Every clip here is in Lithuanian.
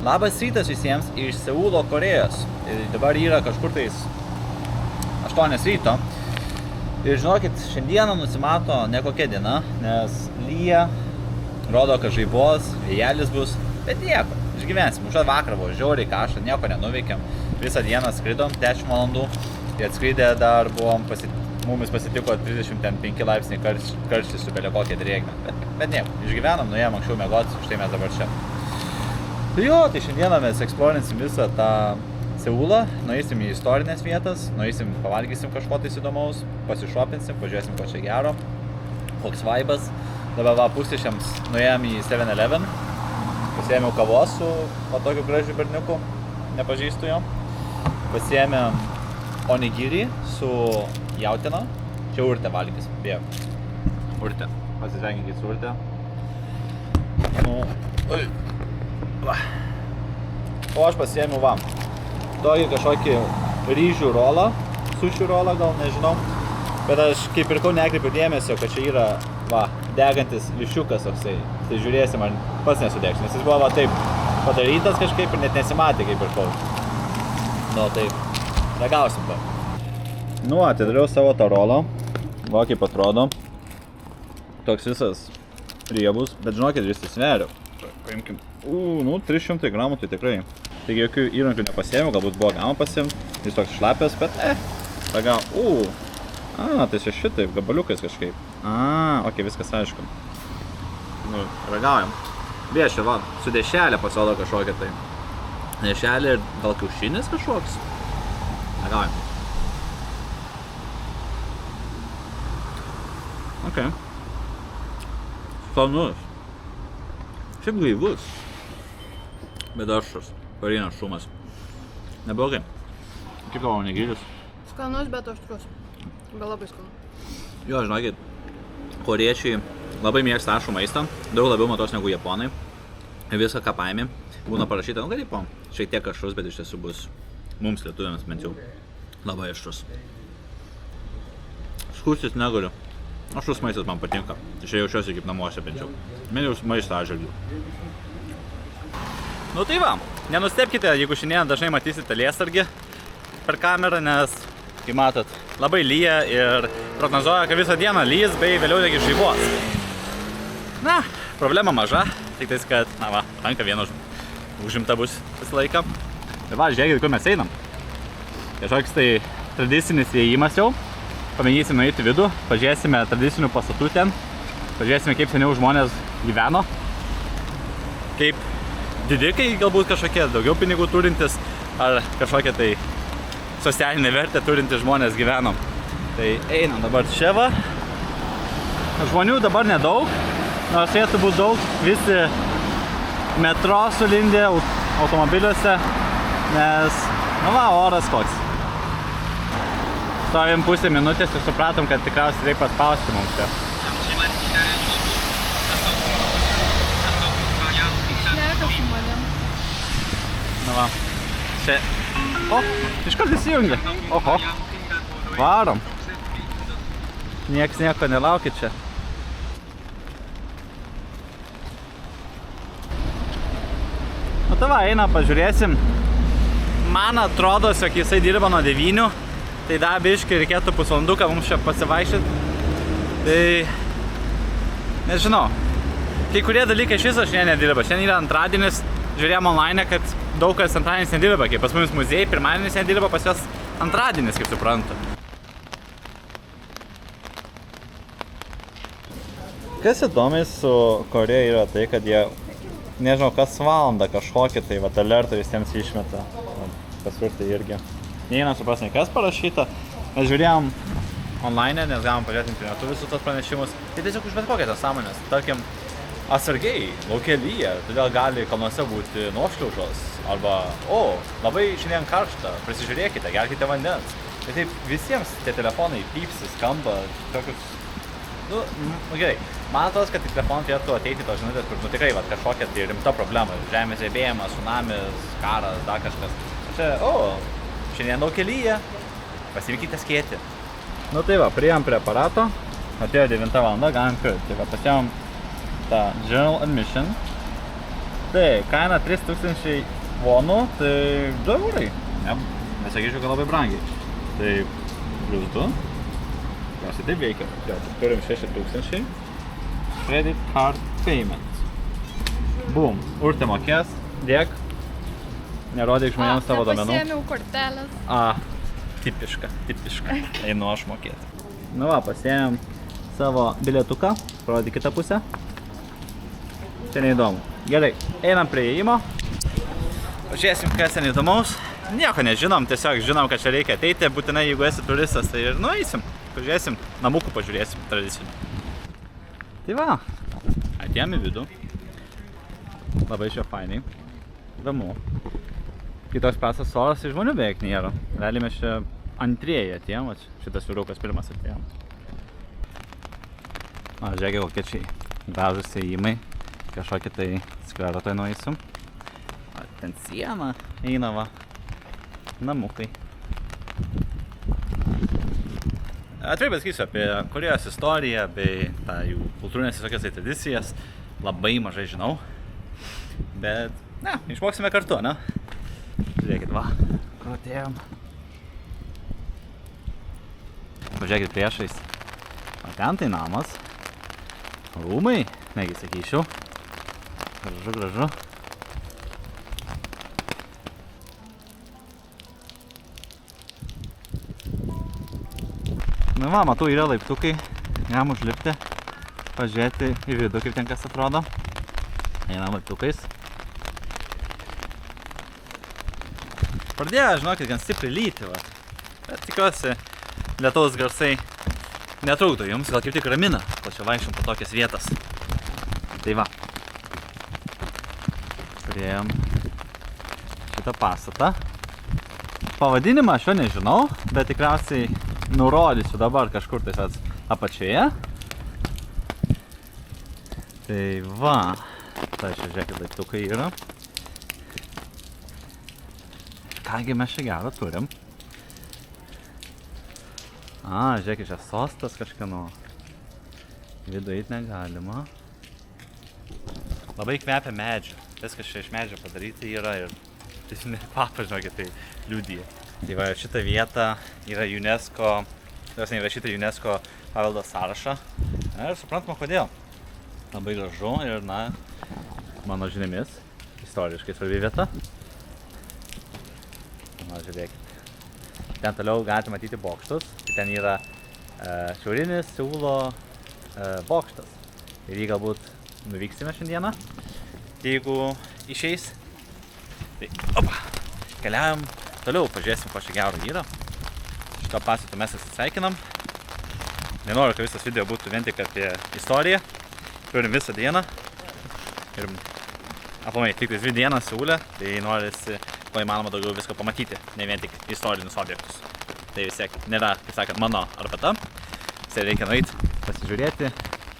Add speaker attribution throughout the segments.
Speaker 1: Labas rytas visiems iš Seulo, Korėjos. Ir dabar yra kažkur tais 8 ryto. Ir žinokit, šiandieną nusimato nekokia diena, nes lyja, rodo, kad žaibos, vėjelis bus, bet nieko, išgyvensim. Užtat vakarą buvo žiauriai karšta, nieko nenuveikėm. Visą dieną skridom 10 valandų ir atskridę dar buvom mumis pasitiko 35 laipsniai karštis su belė kokia drėgmė. Bet nieko, išgyvenom, nuėjom anksčiau miegot, štai mes dabar čia. Tai jo, tai šiandieną mes eksplorinsim visą tą Seulą, nueisim į istorinės vietas, nueisim, pavalgysim kažko tais įdomaus, pasišopinsim, pažiūrėsim ko čia gero, koks vaibas. Dabar va, pusryčiams nuėjom į 7-Eleven, pasiėmiau kavos su tokiu gražiu berniuku, nepažįstu jo. Pasiėmėm onigiri su jautina, čia urtė valgys, bėg. Urtė, pasisveikinkit su urtė. Va. O aš pasiėmiau va, tokį kažkokį ryžių rolą, sušių rolą gal, nežinau. Bet aš kaip pirkau nekreipiu dėmesio, kad čia yra va, degantis viščiukas toksai. Tai žiūrėsim, ar pats nesudegsiu, nes jis buvo va taip padarytas kažkaip ir net nesimatė, kaip pirkau. Nu, taip, ragausim to. Nu, atidariau savo tą rolą, va kaip atrodo. Toks visas riebus, bet žinokit, vis tai sveria. Paimkim. 300 gramų tai tikrai. Taigi jokių įrankių nepasiėmiau, galbūt buvo galima pasiimti. Jis toks šlapias, bet ragau. Tai čia šitaip, gabaliukais kažkaip. Ok, viskas aišku. Nu, ragaujam. Viešia, va, su dešelė pasirodo kažkokia tai. Dešelė ir gal kiaušinis kažkoks. Ragaujam. Ok. Skanus. Šiaip gaivus. Bet aštrus. Karinas šumas. Neblogai. Kaip tavo onigiris?
Speaker 2: Skanus, bet aštrus. Bet labai skanu.
Speaker 1: Jo, žinokit, korėjiečiai labai mėgsta aštrų maistą. Daug labiau matos negu japonai. Viską ką paėmė. Būna parašyta, nu gali po šiek tiek aštrus, bet iš tiesų bus mums lietuviams bent jau labai aštrus. Skųstis negaliu. Aštrus maistas man patinka. Čia jaučiuosi kaip namuose bent jau. Mėliaus maistą atžvilgiu. Nu tai va, nenustebkite, jeigu šiandien dažnai matysite lietsargį per kamerą, nes, kaip matot, labai lyja ir prognozuoja, kad visą dieną lys bei vėliau negi žaibos. Na, problema maža, tik tais, kad, na va, ranka viena užimta bus visą laiką. Ir va, žiūrėkit, kur mes einam. Kažkoks tai tradicinis įėjimas jau. Pamėgysim nueiti vidų, pažiūrėsime tradicinių pastatų ten, pažiūrėsime, kaip seniau žmonės gyveno, kaip didikai galbūt kažkokie daugiau pinigų turintis, ar kažkokie tai socialinę vertę turintis žmonės gyveno. Tai einam dabar čia va. Žmonių dabar nedaug, nors turėtų būti daug, visi metro sulindė automobiliuose, nes, nu va, oras koks. Stovim pusę minutės ir supratom, kad tikriausiai reikia paspausti mums čia.
Speaker 2: Šneka su manim.
Speaker 1: Na va, čia. O, iškart įsijungia. Oho, varom. Nieks nieko nelaukia čia. Nu tai va, einam, pažiūrėsim. Man atrodo, jog jisai dirba nuo 9. Tai dar biškai reikėtų pusvalanduką mums čia pasivaikščioti. Tai nežinau. Kai kurie dalykai iš viso šiandien nedirba. Šiandien yra antradienis. Žiūrėjom online, kad daug kas antradienis nedirba. Kaip pas mumis muziejai, pirmadienis nedirba, pas jos antradienis, kaip suprantu. Kas įdomiai su Koreja yra tai, kad jie, nežinau, kas valandą kažkokį tai vat alertą visiems išmeta. Pasurtai irgi. Neina supras nei kas parašyta. Mes žiūrėjom online, nes gavom pažiūrėti internetu visus tos pranešimus. Tai tiesiog už bet kokias tas sąmonės. Tarkim, atsargiai, lauke lyja, todėl gali kalnuose būti nuošliaužos. Arba, labai šiandien karšta, prisižiūrėkite, gerkite vandens. Tai taip visiems tie telefonai pypsi, skamba, tokius... Nu, gerai. Man atrodo, kad telefonai turėtų ateiti tos žinutės, kur tikrai kažkokia tai rimta problema. Žemės drebėjimas, tsunamis, karas, dar kažkas. Čia, šiandien daug lyja, pasivykite skėti. Nu tai va, priėjom prie aparato, atėjo 9 valanda, galim pirkti. Tai va, pasiėmom tą General Admission. Tai, kaina 3000 vonų, tai 2 eurai. Ne, nesakyčiau, kad labai brangiai. Tai plus 2. Tikriausiai taip veikia. Jo, turim 6000. Credit card payment. Boom. Urtė mokės. Dėk. Nerodyk žmonėms savo domenų.
Speaker 2: Nepasiėmiau kortelės.
Speaker 1: Tipiška. Einu aš mokėti. Nu va, pasiėmėm savo bilietuką. Parodyk kitą pusę. Čia neįdomu. Gerai, einam prie įėjimo. Pažiūrėsim, kas ten įdomaus. Nieko nežinom, tiesiog žinom, kad čia reikia ateiti. Būtinai, jeigu esi turistas, tai ir nueisim. Pažiūrėsim, namukų pažiūrėsim tradicinį. Tai va, atėjom į vidų. Labai čia fainai. Įdomu. Kitos pasas solas ir žmonių beveik nėra. Realiai mes čia antrieji atėjom, šitas vyrukas pirmas atėjom. Žiūrėkit, kokie čia gražūs įėjimai. Kažkokį tai skverą toj nueisim. Ten siena eina va. Namukai. Atvirai pasakysiu apie Korėjos istoriją bei tą jų kultūrinės visokias tradicijas. Labai mažai žinau. Bet, ne, išmoksime kartu, ne? Žiūrėkit, va, kur atėjom. Pažiūrėkit priešais. O ten tai namas. Rūmai, negi sakyčiau. Gražu. Na va, matau, yra laiptukai. Jam užlipti. Pažiūrėti į vidų, kaip ten kas atrodo. Einam laiptukais. Pradėjo, žinokit, gan stipriai lyti, va. Bet tikiuosi, lietaus garsai netrukdo jums, gal kaip tik ramina, kol čia vaikščiam po tokias vietas. Tai va. Turėjom šitą pastatą. Pavadinimą aš jo nežinau, bet tikriausiai nurodysiu dabar kažkur tais apačioje. Tai va. Tai čia žiūrėkit, laiptukai yra. Kągi mes čia gero turim. Žiūrėkit, čia sostas kažkieno. Vidų eit negalima. Labai kvepia medžių. Viskas čia iš medžio padaryti yra ir kvapą, žinokit, tai liudija. Tai va, šita vieta yra UNESCO, įrašyta UNESCO paveldo sąrašą. Ir suprantama, kodėl. Labai gražu ir, na, mano žiniomis, istoriškai svarbi vieta. Na, žiūrėkit. Ten toliau galite matyti bokštus. Ten yra šiaurinis Seulo bokštas. Ir jį galbūt nuvyksime šiandieną, jeigu išeis. Tai, opa, keliaujam toliau, pažiūrėsim, ko čia gero yra. Šito pasatu mes atsisveikinam. Nenoriu, kad visas video būtų vien tik apie istoriją. Turim visą dieną. Ir aplamai, tik 2 dienas Seule, tai norisi, ko įmanoma daugiau visko pamatyti, ne vien tik istorinius objektus. Tai vis tiek nėra, kaip sakant, mano arbata. Visai reikia nueiti, pasižiūrėti,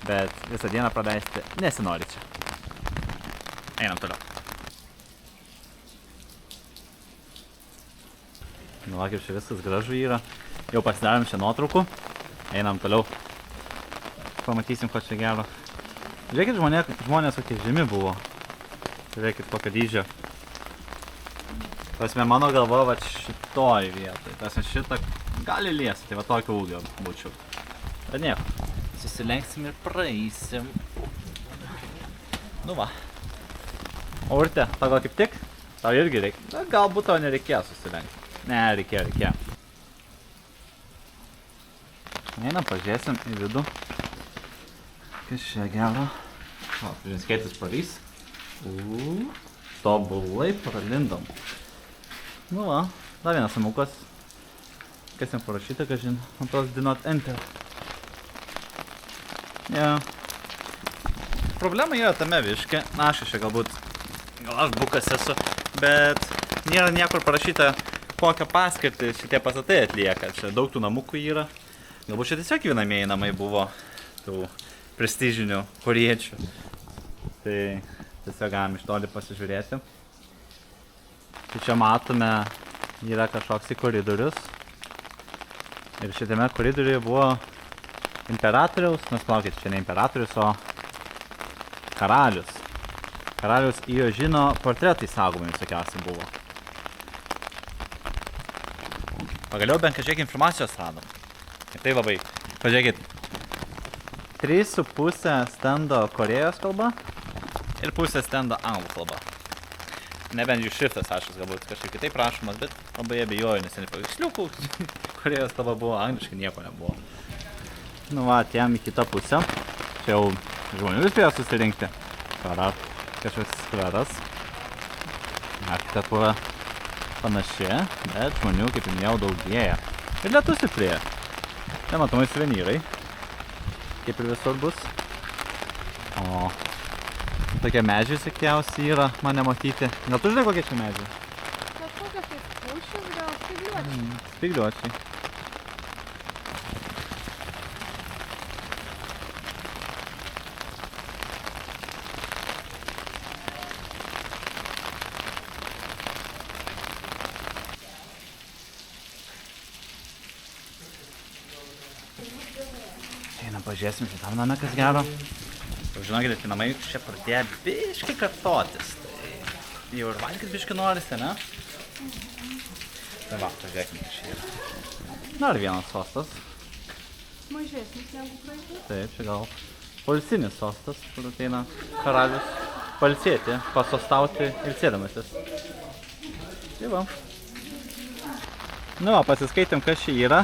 Speaker 1: bet visą dieną praleisti nesinori čia. Einam toliau. Nu, kaip čia viskas gražu yra. Jau pasidarom čia nuotraukų. Einam toliau. Pamatysim, ko čia gero. Žiūrėkit, žmonės kokie žemi buvo. Žiūrėkit, kokio dydžio. Tasme, mano galva va šitoj vietoj. Tasme, šitą gali liesti, tai va tokio ūgio būčiau. Bet nieko. Susilenksim ir praeisim. Nu va. O Urte, tau gal kaip tik? Tau irgi reikia. Na, galbūt tau nereikėjo susilenkti. Ne, reikėjo. Einam, pažiūrėsim į vidų. Kas čia gero? O, skėtis parys. Tobulai pralindom. Nu va, dar vienas namukas. Kas ten parašyta, kažin, antros do not enter. Problema yra tame viške. Na, aš čia galbūt, gal aš bukas esu, bet nėra niekur parašyta, kokią paskirtį šitie pastatai atlieka. Čia daug tų namukų yra. Galbūt čia tiesiog gyvenamieji namai buvo tų prestižinių korėjiečių. Tai tiesiog galim iš toli pasižiūrėti. Tai čia matome, yra kažkoks koridorius. Ir šitame koridoriuje buvo imperatoriaus, nes palaukit, čia ne imperatorius, o karalius. Karaliaus Iožino portretai saugomi visokiausiai buvo. Pagaliau bent kažkiek informacijos radom. Ir tai labai, pažiūrėkit, 3,5 stendo Korėjos kalba ir pusė stendo anglų kalba. Nebent jų šriftas, aiškus, galbūt kažkaip kitaip rašomas, bet labai abejoju, nes ten paveiksliukų Korėjos kalba buvo, angliškai nieko nebuvo. Nu va, atėjom į kitą pusę. Čia jau žmonių spėjo susirinkti. Kažkoks skveras. Architektūra panaši, bet žmonių, kaip minėjau, daugėja. Ir lietus stiprėja. Nematomai suvenyrai, kaip ir visur bus. O tokie medžiai sėkiausiai yra, man nematyti. Gal tu žinai, kokie čia medžiai?
Speaker 2: Kažkokios tai pušys, gal spygliuočiai.
Speaker 1: Spygliuočiai. Einam pažiūrėsim šitam name, kas gero. Žinokite, tai namai čia pradėjo biškai kartotis. Tai jau ir valgyt biškai norisi, ne? Tai va, pažiūrėkime, kas čia yra. Dar vienas sostas.
Speaker 2: Mažesnis negu praeitis.
Speaker 1: Taip, čia gal poilsinis sostas, kur ateina karalius pailsėti, pasostauti ilsėdamasis. Tai va. Nu va, pasiskaitėm, kas čia yra.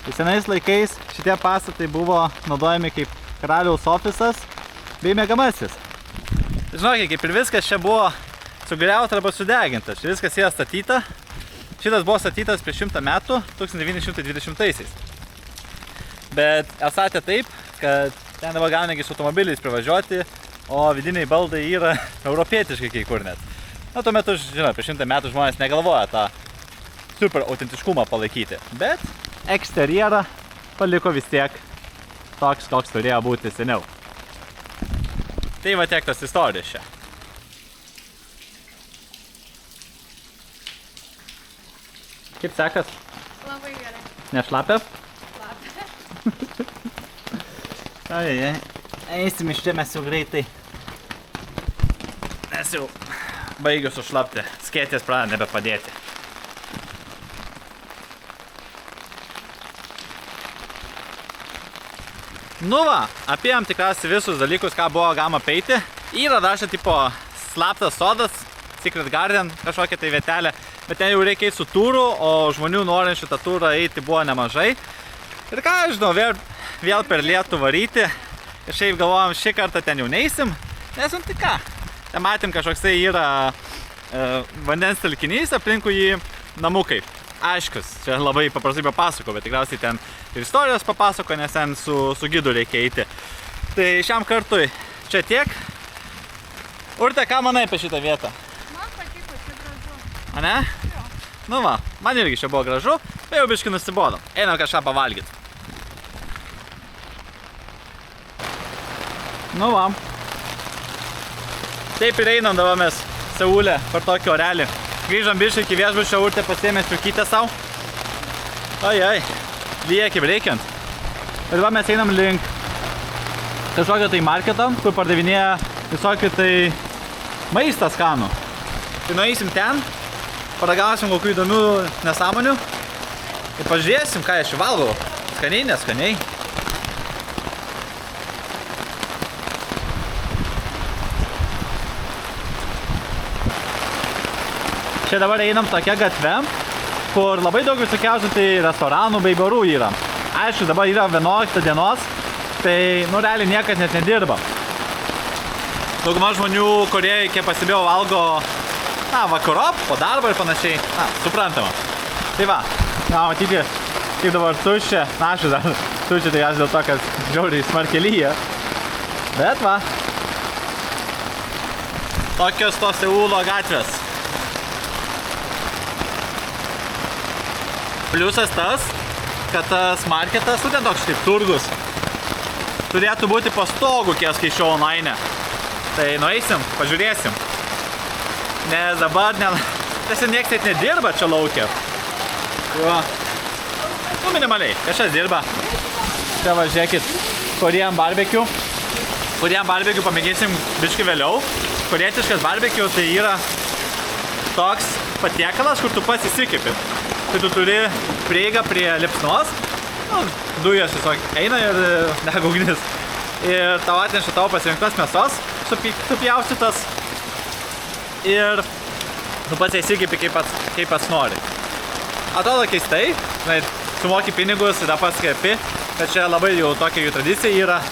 Speaker 1: Tai senais laikais šitie pastatai buvo naudojami kaip karaliaus ofisas bei miegamasis. Žinokit, kaip ir viskas čia buvo sugriauta arba sudeginta. Čia viskas yra statyta. Šitas buvo statytas prieš 100 metų, 1920-aisiais. Bet esate taip, kad ten dabar galima su automobiliais privažiuoti, o vidiniai baldai yra europietiškai kai kur net. Na, tuo metu, žinot, prieš 100 metų žmonės negalvoja tą super autentiškumą palaikyti. Bet eksterjerą paliko vis tiek toks, koks turėjo būti seniau. Tai va tiek tas istorijas čia. Kaip sekas?
Speaker 2: Labai gerai.
Speaker 1: Nešlapė?
Speaker 2: Lapė.
Speaker 1: Ai, eisim iš čia mes jau greitai. Nes jau baigiu sušlapti. Skėtės pradeda nebepadėti. Nu va, apėjom tikriausiai visus dalykus, ką buvo galima apeiti. Yra dar čia tipo slaptas sodas, Secret Garden, kažkokia tai vietelė. Bet ten jau reikia eiti su tūru, o žmonių norinčių tą tūrą eiti buvo nemažai. Ir ką, žinau, vėl per lietų varyti. Ir šiaip galvojom, šį kartą ten jau neisim. Nes, tai ką, ten matėm kažkoksai yra vandens telkinys, aplinkui jį namukai. Aiškus, čia labai paprastai papasako, bet tikriausiai ten ir istorijos papasako, nes ten su gidu reikia eiti. Tai šiam kartui čia tiek. Urte, ką manai apie šitą vietą?
Speaker 2: Man patiko, čia gražu.
Speaker 1: A ne?
Speaker 2: Jo.
Speaker 1: Nu va, man irgi čia buvo gražu, bet jau biškai nusibodom. Einam kažką pavalgyti. Nu va. Taip ir einam dabar mes Seule per tokį orelį. Grįžom biškai iki viešbučio, Urtė pasiėmė striukytę sau. Ai, lyja kaip reikiant. Ir dabar mes einam link kažkokio tai marketo, kur pardavinėja visokį tai maistą skanų. Tai nueisim ten, paragausim kokių įdomių nesąmonių ir pažiūrėsim, ką aš valgau. Skaniai, neskaniai. Čia dabar einam tokia gatve, kur labai daug visokiausių tai restoranų bei barų yra. Aišku, dabar yra 11 dienos, tai realiai niekas net nedirba. Dauguma žmonių, kurie, kiek pasibėjau, valgo vakarop, po darbo ir panašiai. Suprantama. Tai va, matyti, kaip dabar tuščia. Aš dar tuščia, tai aš dėl to, kad žiauriai smarkiai lyja. Bet va. Tokios tos Seulo gatvės. Pliusas tas, kad tas marketas, ten toks kaip turgus, turėtų būti po stogu, kiek skaičiau online. Tai nueisim, pažiūrėsim. Nes dabar tiesiog niekas net nedirba čia laukia. Nu, minimaliai, kažkas dirba. Čia va, žiūrėkit, Korean barbecue. Korean barbecue pamėginsim biškai vėliau. Korietiškas barbecue tai yra toks patiekalas, kur tu pats įsikepi. Tai tu turi prieigą prie liepsnos, dujos tiesiog eina ir dega ugnis. Ir tau atneša tavo pasirinktos mėsos, supjaustytas. Ir tu pats įsikepi kaip pats nori. Atrodo keistai, sumoki pinigus ir pats kepi, bet čia labai jau tokia jų tradicija yra.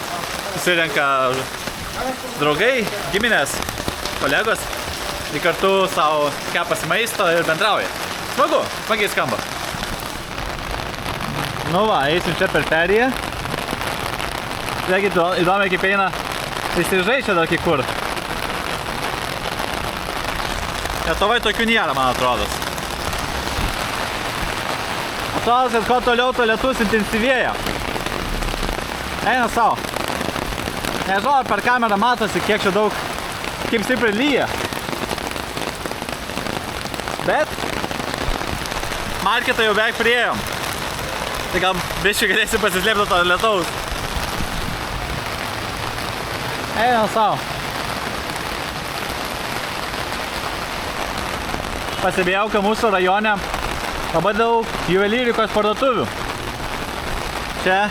Speaker 1: Susirenka draugai, giminės, kolegos ir kartu savo kepasi maisto ir bendrauja. Smagu, smagiai skamba. Nu va, eisim čia per perėją. Žiūrėkit, įdomiai kaip eina įstrižai čia dar kai kur. Lietuvai tokių nėra, man atrodo. Atrodo, kad kuo toliau, to lietus intensyvėja. Eina savo. Nežinau, ar per kamerą matosi, kiek čia daug, kaip stipriai lyja. Bet marketą jau beveik priėjom. Tai gal biškai galėsi pasislėpti to lietaus. Eina savo. Pasibėjau, kad mūsų rajone labai daug juvelyrikos parduotuvių. Čia,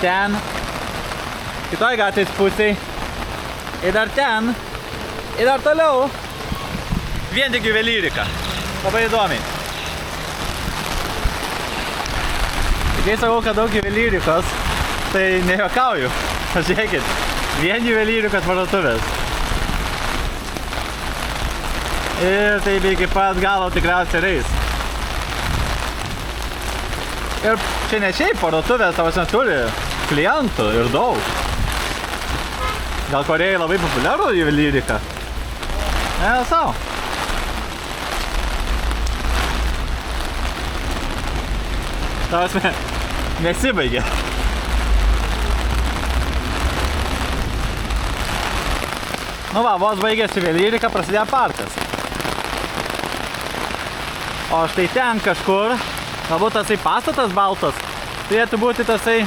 Speaker 1: ten, kitoj gatvės pusėj. Ir dar ten, ir dar toliau. Vien tik juvelyrika. Labai įdomiai. Kai sakau, kad daug juvelyrikos, tai nejuokauju. Pažiūrėkit, vien juvelyrikos parduotuvės. Ir tai iki pat galo tikriausiai reis. Ir čia ne šiaip parduotuvės, tavas turi klientų ir daug. Gal Korėjai labai populiarų juvelyrika? Ne, savo. Tavas nesibaigia. Nu va, vos baigėsi juvelyrika, prasidėjo parkas. O štai ten kažkur, galbūt tasai pastatas baltas, turėtų būti tasai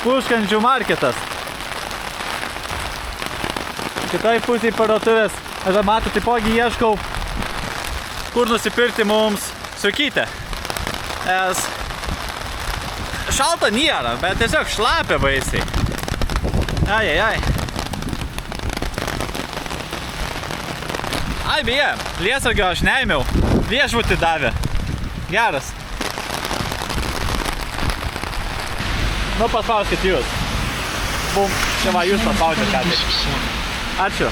Speaker 1: Puškandžių marketas. Kitoj pusėj parduotuvės, aš matau, taipogi ieškau, kur nusipirkti mums striukytę. Nes šalta nėra, bet tiesiog šlapia baisiai. Ai. Ai, beje, lietsargio aš neėmiau. Viešbutį davė. Geras. Nu, paspauskit jūs. Bum, čia va, jūs paspaudėt ką tai. Ačiū.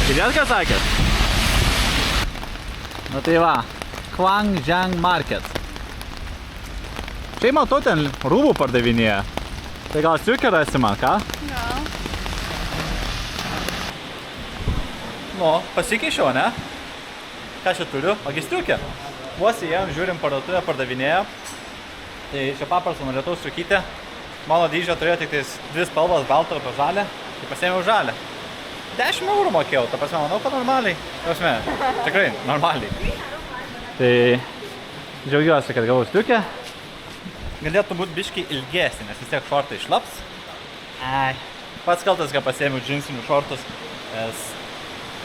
Speaker 1: Girdėt, ką sakėt? Nu tai va, Kwangjang Market. Šiaip matau, ten rūbų pardavinėja. Tai gal striukį rasi man, ką?
Speaker 2: Gal.
Speaker 1: Nu, pasikeičiau, ne? Ką čia turiu? Ogi striukė. Vos įėjom, žiūrim, parduotuvę pardavinėjo. Tai čia paprasta norėtau striukytę. Mano dydžio turėjo tik tais dvi spalvas, baltą arba žalią. Tai pasiėmiau žalią. 10 eurų mokėjau, ta prasme, manau, kad normaliai. Ta prasme, tikrai normaliai. Tai džiaugiuosi, kad gavau striukę. Galėtų būti biškai ilgesnė, nes vis tiek šortai šlaps. Ai. Pats kaltas, kad pasiėmiau džinsinius šortus.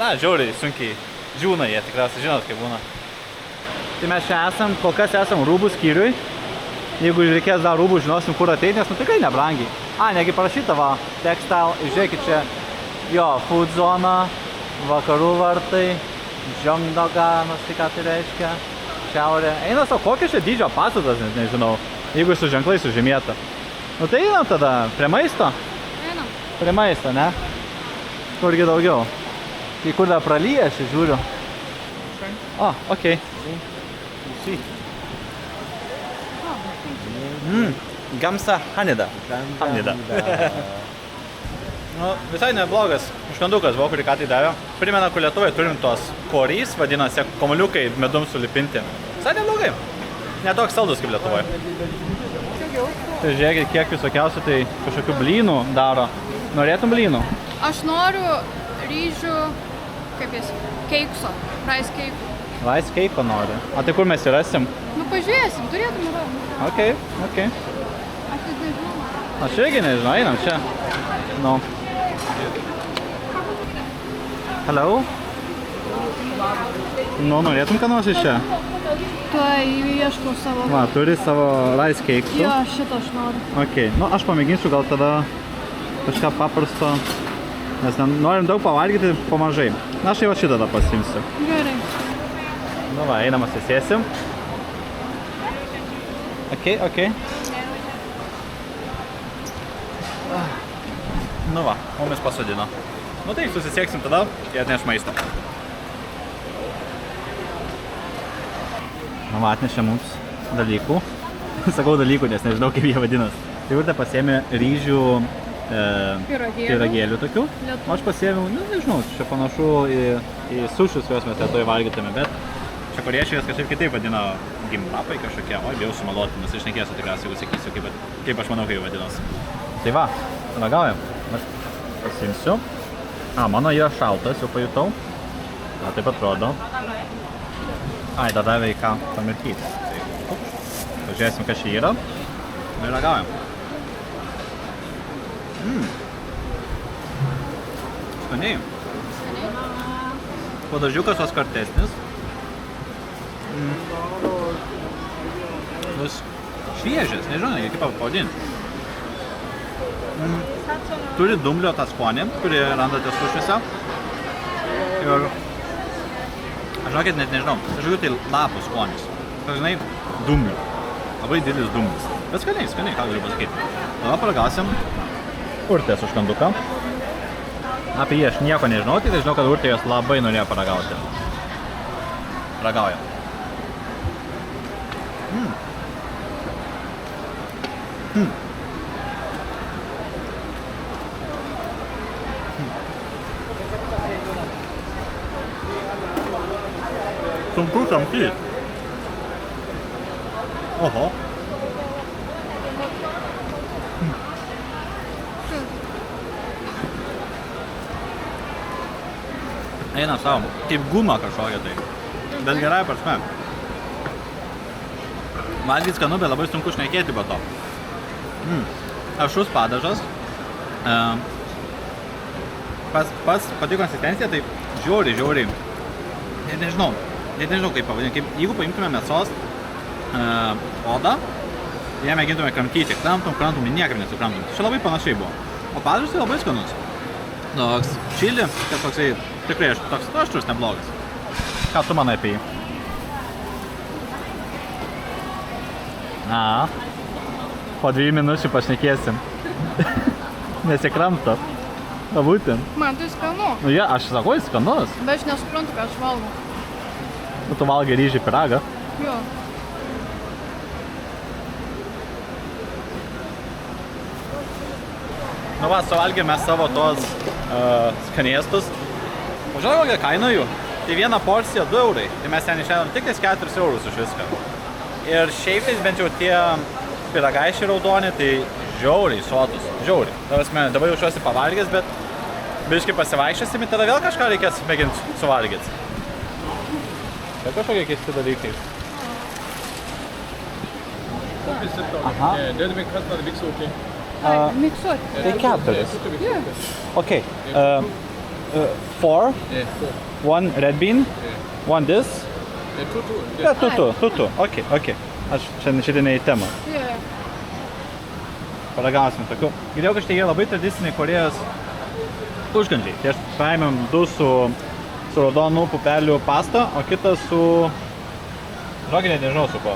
Speaker 1: Na, žiauriai sunkiai džiūna jie, tikriausiai žinot, kaip būna. Tai mes čia esam, kol kas esam rūbų skyriui. Jeigu reikės dar rūbų, žinosim, kur ateiti, nes nu tikrai nebrangiai. Negi parašyta va, textile, žiūrėkit čia, jo, food zona, vakarų vartai, Jongdoganas, tai ką tai reiškia, šiaurė. Eina savo, kokia čia dydžio pastatas, net nežinau, jeigu su ženklai sužymėta. Nu tai einam tada, prie maisto?
Speaker 2: Einam.
Speaker 1: Prie maisto, ne? Kurgi daugiau? Kai kur dar pralyja, aš žiūriu. Okei. Gamsa Hanida. Nu, visai neblogas užkandukas buvo, kurį ką tai davė. Primena, kur Lietuvai turim tos korys, vadinasi, komuliukai medum sulipinti. Visai neblogai. Netoks saldus kaip Lietuvoje. Tai žiūrėkit, kiek visokiausių tai kažkokių blynų daro. Norėtum blynų?
Speaker 2: Aš noriu ryžių, kaip jis, keikso, rice cake.
Speaker 1: Rice cake nori. O tai kur mes jį rasim?
Speaker 2: Nu, pažiūrėsim, turėtume rasti.
Speaker 1: Okei.
Speaker 2: Aš tai nežinau.
Speaker 1: Aš irgi nežinau, einam čia. Nu. Hello. Nu, norėtum ką nors iš čia?
Speaker 2: Tai ieškau savo.
Speaker 1: Va, turi savo rice cakes.
Speaker 2: Jo, šitą aš noriu.
Speaker 1: Ok, nu aš pamėginsiu gal tada kažką paprasto, nes norim daug pavalgyti pamažai. Na, aš jau šitą tada pasiimsiu.
Speaker 2: Gerai.
Speaker 1: Nu va, einam atsisėsim. Ok. Nu va, mumis pasodino. Nu tai, susisieksim tada ir atneš maisto. Nu va, atnešė mums dalykų. Sakau dalykų, nes nežinau kaip jie vadinas. Tai Urtė pasiėmė ryžių pyragėlių tokių. O aš pasiėmiau, nežinau, čia panašu į sušius, kuriuos mes lietuvoj valgytume, bet čia koriečiai jas kažkaip kitaip vadina gimbapai kažkokie. Oi, bijau sumeluoti, nes aš nekėsiu tikriausiai, jeigu sakysiu, kaip aš manau, kaip jie vadinos. Tai va, ragaujam. Aš pasiimsiu. Mano yra šaltas, jau pajutau. Na, taip atrodo. Ai, dar davė į ką pamirkyti. Tai, pažiūrėsim, kas čia yra. Ir ragaujam. Skaniai. Padažiukas tos kartesnis. Šviežias, nežinau, kaip pavadinti. Turi dumblio tą skonį, kurį randate sušiuose. Ir aš žinokit, net nežinau, kažkokiu tai lapų skonis. Žinai, dumblių. Labai didelis dumblis. Bet skaniai, ką galiu pasakyti. Tada paragausim Urtės užkanduką. Apie jį aš nieko nežinau, tai žinau, kad Urtė jos labai norėjo paragauti. Ragauja. Sunku kramtyti. Oho. Eina savo, kaip guma kažkokia tai. Bet gerai prasme. Valgyt skanu, bet labai sunku šnekėti be to. Ašus padažas. Pati konsistencija, tai žiauriai. Net nežinau kaip pavadinti. Jeigu paimtume mėsos odą, ją mėgintume kramtyti. Kramtum, niekaip nesukramtum. Čia labai panašiai buvo. O padažas tai labai skanus. Toks čili, kad toksai tikrai toks aštrus neblogas. Ką tu manai apie jį? Po 2 minučių pašnekėsim. Nesikramto. Na būtent.
Speaker 2: Man tai skanu.
Speaker 1: Nu ja, aš sakau, jis skanus.
Speaker 2: Bet aš nesuprantu, ką aš valgau.
Speaker 1: Nu, tu valgai ryžį pyragą.
Speaker 2: Jo.
Speaker 1: Nu va, suvalgėme savo tos skanėstus. Žinau, kokia kaina jų? Tai viena porcija 2 eurai. Tai mes ten išleidom tik 4 eurus už viską. Ir šiaip bent jau tie pyragaišiai raudoni, tai žiauriai sotus. Žiauriai. Dabar jaučiuosi pavalgęs, bet biškai pasivaikščiosim, tada vėl kažką reikės mėginti suvalgyti. Tai kažkokie keisti dalykai. Aha.
Speaker 3: Den kannst du mixen, okay?
Speaker 2: Miksuoti.
Speaker 1: Tai 4. Okay. 4.
Speaker 3: Yeah, 4.
Speaker 1: 1 red bean. 1 this.
Speaker 3: Yeah, 2.
Speaker 1: 2. Okay. Aš šiandien ne į temą.
Speaker 2: Jo.
Speaker 1: Paragausim tokių. Girdėjau, kad šitie yra labai tradiciniai Korėjos užkandžiai. Tai aš paėmėm 2 su raudonų pupelių pasta, o kitą su... Žinokit, nežinau su kuo.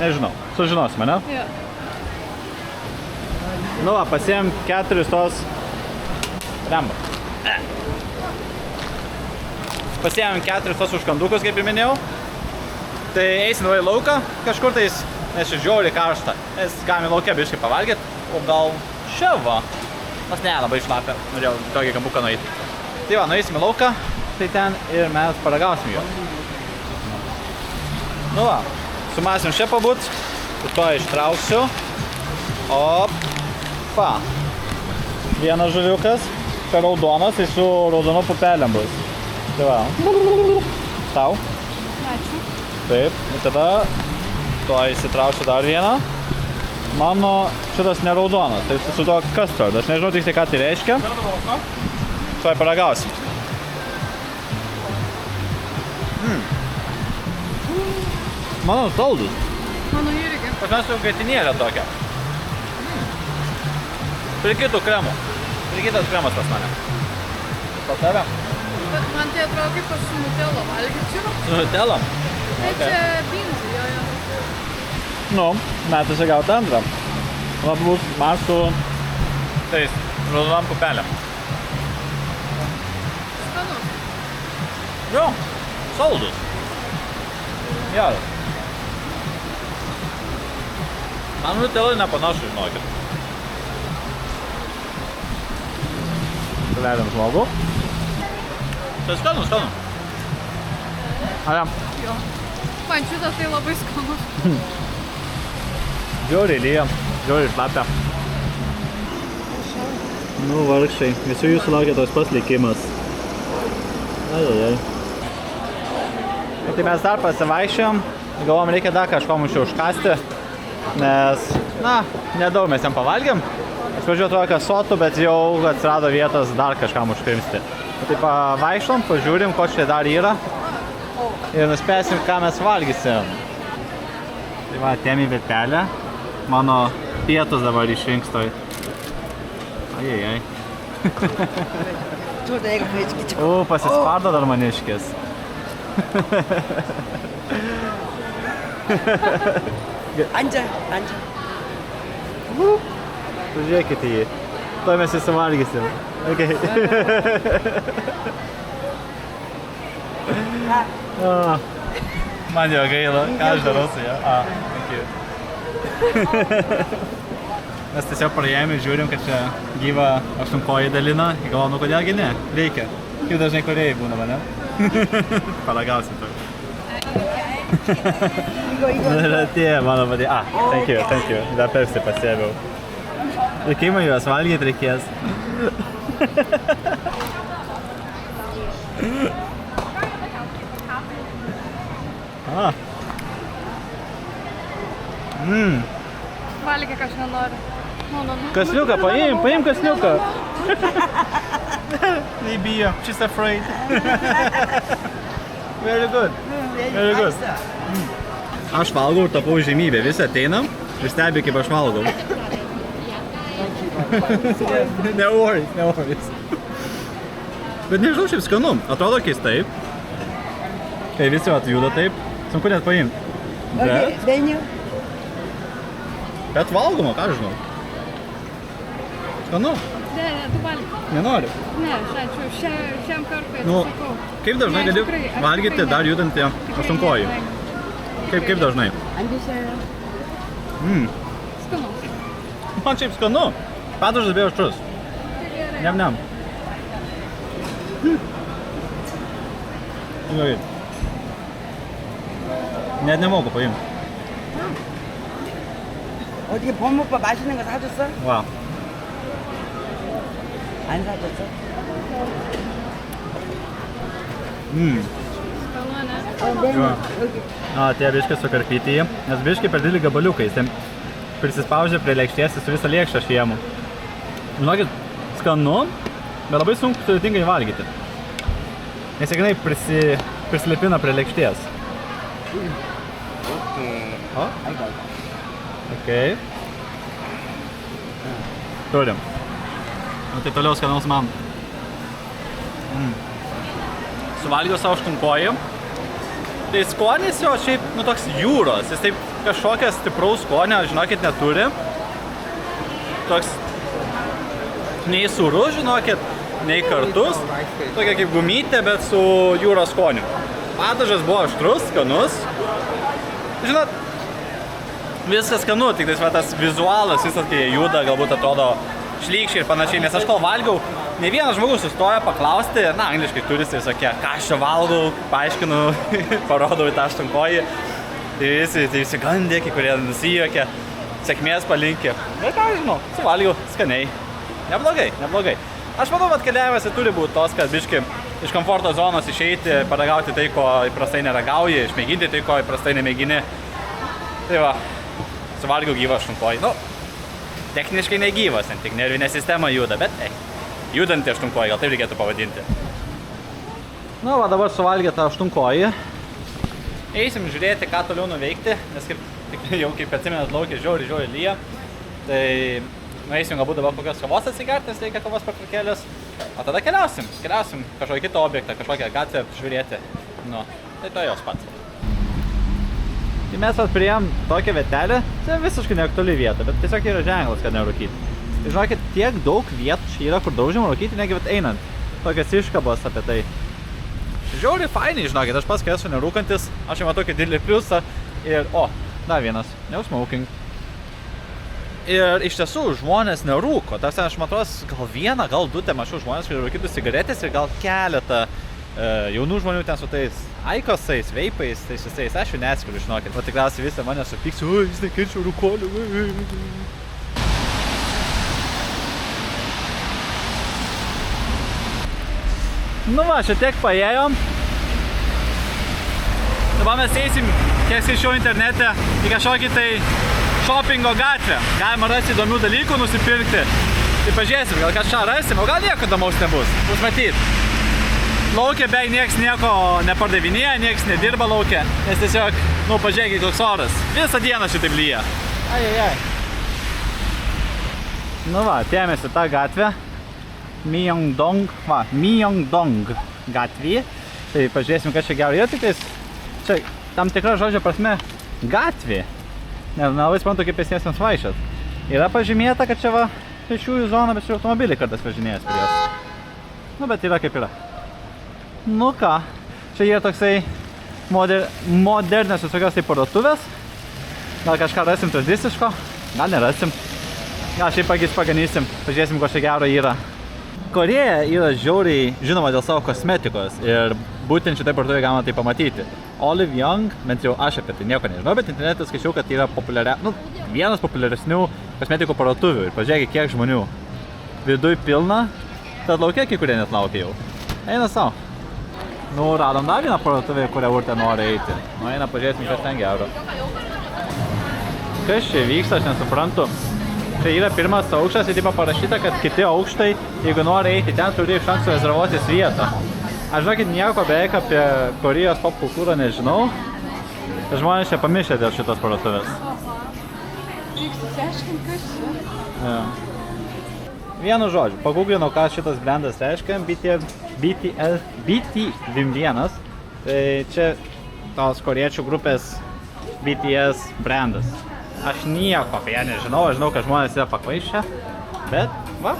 Speaker 1: Nežinau. Sužinosime, ne?
Speaker 2: Jo.
Speaker 1: Nu va, pasiėm 4 tos... Remba. Pasiėmėm 4 tos užkandukus, kaip ir minėjau. Tai eisim į lauką kažkur tais, nes čia žiauriai karšta. Mes galime lauke biškai pavalgyti, o gal čia va. Nes ne, labai šlapia, norėjau tokį kampuką nueiti. Tai va, nueisim į lauką, tai ten ir mes paragausim jo. Nu va, sumasim čia pabūt, to ištrauksiu. Opa. Vienas žuviukas, čia raudonas, tai su raudono pupelėm bus. Tai va. Tau.
Speaker 2: Ačiū.
Speaker 1: Taip, ir tada to įsitrauksiu dar vieną. Mano šitas neraudonas, tai su to custard. Aš nežinau tik tai, ką tai reiškia. Tuoj paragausim. Mano, saldus.
Speaker 2: Mano irgi.
Speaker 1: Pas mes jau grietinėlė tokia. Prikitų kremo. Prikitas kremas pas mane. Pas tave?
Speaker 2: Bet man tai atrodo kaip aš su Nutella valgyčiau.
Speaker 1: Su Nutella?
Speaker 2: Tai čia binzi, jo.
Speaker 1: Nu, metusi gauti antrą. Labus man su tais raudonom pupelėm.
Speaker 2: Skanu.
Speaker 1: Jo, saldus. Geras. Man Nutella nepanašu, žinokit. Leidam žmogų. Tai skanu. Ar jam?
Speaker 2: Jo. Man šitas tai labai skanus.
Speaker 1: Žiauriai lyja, žiauriai šlapia. Nu, vargšai. Visų jūsų laukia toks pats likimas. Ai. Tai mes dar pasivaikščiojom. Galvom, reikia dar kažko mūsų užkasti. Nes, nedaug mes jam pavalgėm. Iš pradžių atrodo, kad sotų, bet jau atsirado vietos dar kažkam užkrimsti. Tai pavaikštom, pažiūrim, ko čia dar yra. Ir nuspėsim, ką mes valgysim. Tai va, atėm į virtelę. Mano pietus dabar išrinkstoj. Ai. Pasispardo dar maniškis.
Speaker 4: Anja.
Speaker 1: Pažiūrėkite jį. Tuo mes įsivalgysim. Okay. Man jo gaila. Ką aš darau su ja? Thank you. Mes tiesiog praėjome, žiūrim, kad čia gyva aštunkojį dalina. Galvoju, nu kodėlgi ne? Reikia. Kaip dažnai korėjai būna, ne? Paragausim to. Ir atėjo mano vadė. Thank you. Dar Pepsi pasėmiau. Reikėjimą juos valgyti reikės.
Speaker 2: Valgyk, aš nenoriu.
Speaker 1: Kasliuką, paim kasliuką. Nebijo, she's afraid. Very good. Aš valgau ir tapau žemybė. Visi ateina ir stebi, kaip aš valgau. No worries. Bet nežinau, šiaip skanu. Atrodo keistai. Kai visi atjuda taip, sunku net paimti. Bet valgoma, ką žinau. Skanu.
Speaker 2: Ne, tu valgyk.
Speaker 1: Nenoriu.
Speaker 2: Ne, šiam kartui
Speaker 1: Nu,
Speaker 2: atsisakau.
Speaker 1: kaip dažnai gali valgyti dar judantį aštunkojį? Kaip dažnai?
Speaker 2: Skanu.
Speaker 1: Man šiaip skanu. Padažas bei aštrus. Niam. Gerai. Net nemoku paimti.
Speaker 4: O tai pomų pabašininkas ačiūsi?
Speaker 1: Va.
Speaker 4: Ansatėsi.
Speaker 2: Skanu, ne?
Speaker 1: Tie biškai sukarpyti jį, nes biškai per didelį gabaliukai. Jis prisispaudžia prie lėkštės su visą lėkštą šiemu. Žinokit, skanu, bet labai sunku sudėtingai valgyti. Nes jie gana prisilipina prie lėkštės. Okay. Turim. Tai toliau skanaus man. Suvalgiau savo aštunkojį. Tai skonis jo šiaip, toks jūros. Jis taip kažkokias stipraus skonio, žinokit, neturi. Toks nei sūrus, žinokit, nei kartus. Tokia kaip gumytė, bet su jūros skoniu. Padažas buvo aštrus, skanus. Žinot, viskas skanu, tik tas vizualas, visas kai juda, galbūt atrodo šlykščiai ir panašiai. Nes aš kol valgiau, ne vienas žmogus sustoja paklausti, angliškai turistai visokie, ką aš čia valgau, paaiškinu, parodau į tą aštunkojį. Tai visi gandė, kai kurie nusijuokė, sėkmės palinkė. Bet ką žinau, suvalgiau skaniai. Neblogai. Aš manau, kad keliavimas turi būti tos, kad biški iš komforto zonos išeiti, paragauti tai, ko įprastai neragauji, išmėginti tai, ko įprastai nemėgini. Tai va, suvalgiau gyvą aštunkojį. Techniškai negyvas, tik nervinė sistema juda, bet judantį aštunkojį, gal taip reikėtų pavadinti. Va, dabar suvalgė tą aštunkojį. Eisim žiūrėti, ką toliau nuveikti, nes jau kaip atsimenat laukia žiauriai lyja. Tai nueisim galbūt dabar kokios kavos atsigerti, nes reikia kavos pertraukėlės. O tada keliausim kažkokį kitą objektą, kažkokią gatvę žiūrėti. Nu, tai to jos pats. Tai mes priėjom tokią vietelę, tai visiškai neaktuali vieta, bet tiesiog yra ženklas, kad nerūkyti. Tai žinokit, tiek daug vietų čia yra, kur draudžiama rūkyti, negi einant. Tokias iškabos apie tai. Žiauriai fainiai, žinokit, aš pats, kai esu nerūkantis, aš jau matau didelį pliusą ir, dar vienas, no smoking. Ir iš tiesų žmonės nerūko, tarsi aš matau gal vieną, gal du mačiau žmonės, kurie rūkytų cigaretės ir gal keletą jaunų žmonių ten su tais aikosais, veipais, tais visais, aš jų neskiriu, žinokit, o tikriausiai visą mane supyksiu, oi, jis nekenčia rūkolių. Nu va, čia tiek paėjom. Dabar mes eisim, kiek skaičiau internete, į kažkokį tai shoppingo gatvę. Galima rasti įdomių dalykų, nusipirkti. Tai pažiūrėsim, gal kažką rasim, o gal nieko įdomaus nebus. Bus matyt. Laukia beveik nieks nieko nepardavinėja, nieks nedirba laukia, nes tiesiog, pažiūrėkit, koks oras. Visą dieną šitaip lyja. Ai. Nu va, atėjomės į tą gatvę. Myeongdong gatvė. Tai pažiūrėsim, kas čia gero yra, tik čia tam tikra žodžio prasme gatvė. Nes nelabai suprantu, kaip pėstiesiems vaikščiot. Yra pažymėta, kad čia va pėsčiųjų zona, bet čia automobiliai kartais važinėjęs prie jos. Nu, bet yra kaip yra. Nu ką, čia yra toksai modernios visokios tai parduotuvės. Gal kažką rasim tradiciško, gal nerasim. Gal šiaip paganysim, pažiūrėsim, ko čia gero yra. Korėja yra žiauriai žinoma dėl savo kosmetikos ir būtent šitai parduotuvėje galima tai pamatyti. Olive Young, bent jau aš apie tai nieko nežinau, bet internete skaičiau, kad yra vienas populiaresnių kosmetikų parduotuvių. Ir pažiūrėkit, kiek žmonių. Viduj pilna, tad laukia kai kurie net laukia jau. Eina savo. Nu, radom dar vieną parduotuvę, kurią Urtė nori eiti. Nu, eina, pažiūrėsim, kas ten gero. Kas čia vyksta, aš nesuprantu. Čia yra pirmas aukštas ir taip parašyta, kad kiti aukštai, jeigu nori eiti ten, turi iš anksto rezervuotis vietą. Aš žinokit, nieko beveik apie Korėjos pop kultūrą nežinau. Žmonės čia pamišę dėl šitos parduotuvės. Vienu žodžiu, paguglinau, ką šitas brandas reiškia, BT21. Tai čia tos korėjiečių grupės BTS brandas. Aš nieko apie ją nežinau, aš žinau, kad žmonės yra pakvaišę, bet va,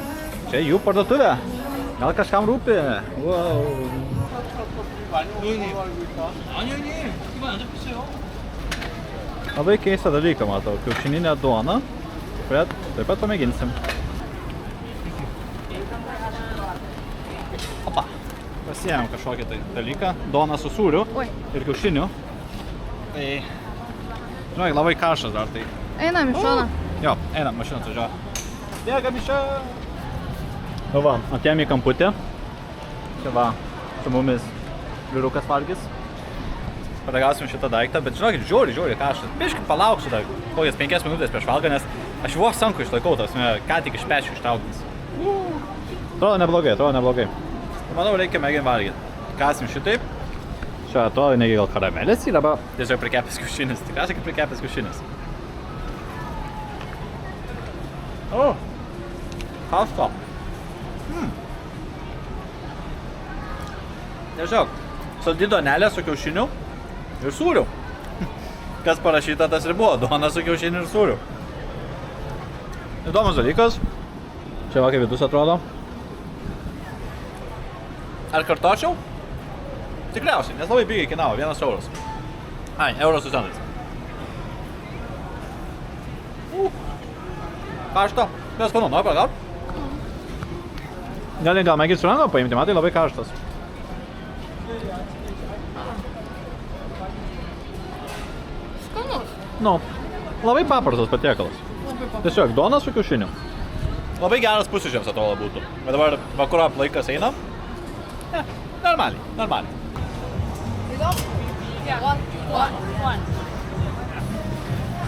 Speaker 1: čia jų parduotuvė. Gal kažkam rūpi. Wow. Labai keistą dalyką matau, kiaušininę duoną, kurią taip pat pamėginsim. Opa, pasiėmėm kažkokį tai dalyką, duoną su sūriu ir kiaušiniu. Tai, žinai, labai karštas dar tai.
Speaker 2: Einam iš šono.
Speaker 1: Jo, einam, mašina atvažiuoja. Bėgam iš čia. Nu va, atėjom į kamputę. Čia va, su mumis vyrukas valgys. Paragausim šitą daiktą, bet žinokit, žiauriai karštas. Biškit palauksiu dar kokias 5 minutės prieš valgą, nes aš vos sanku išlaikau, ką tik iš pečių ištrauktis. Atrodo neblogai. Manau, reikia mėginti valgyti. Kasim šitaip. Čia atrodo, negi gal karamelės yra, arba tiesiog prikepęs kiaušinis. Tikriausiai kaip prikepęs kiaušinis. O, karšto. Tiesiog, saldi duonelė su kiaušiniu ir sūriu. Kas parašyta, tas ir buvo, duona su kiaušiniu ir sūriu. Įdomus dalykas. Čia va kaip vidus atrodo. Ar kartočiau? Tikriausiai, nes labai pigiai kainavo, 1 euras. Ai, euros su centais. Karšto, bet skanu, nori paragaut? Gal mėgint su rango paimti, matai labai karštas.
Speaker 2: Skanus.
Speaker 1: Nu, labai paprastas patiekalas. Tiesiog duona su kiaušiniu. Labai geras pusryčiams atrodo būtų. Bet dabar vakarop laikas eina. Normaliai.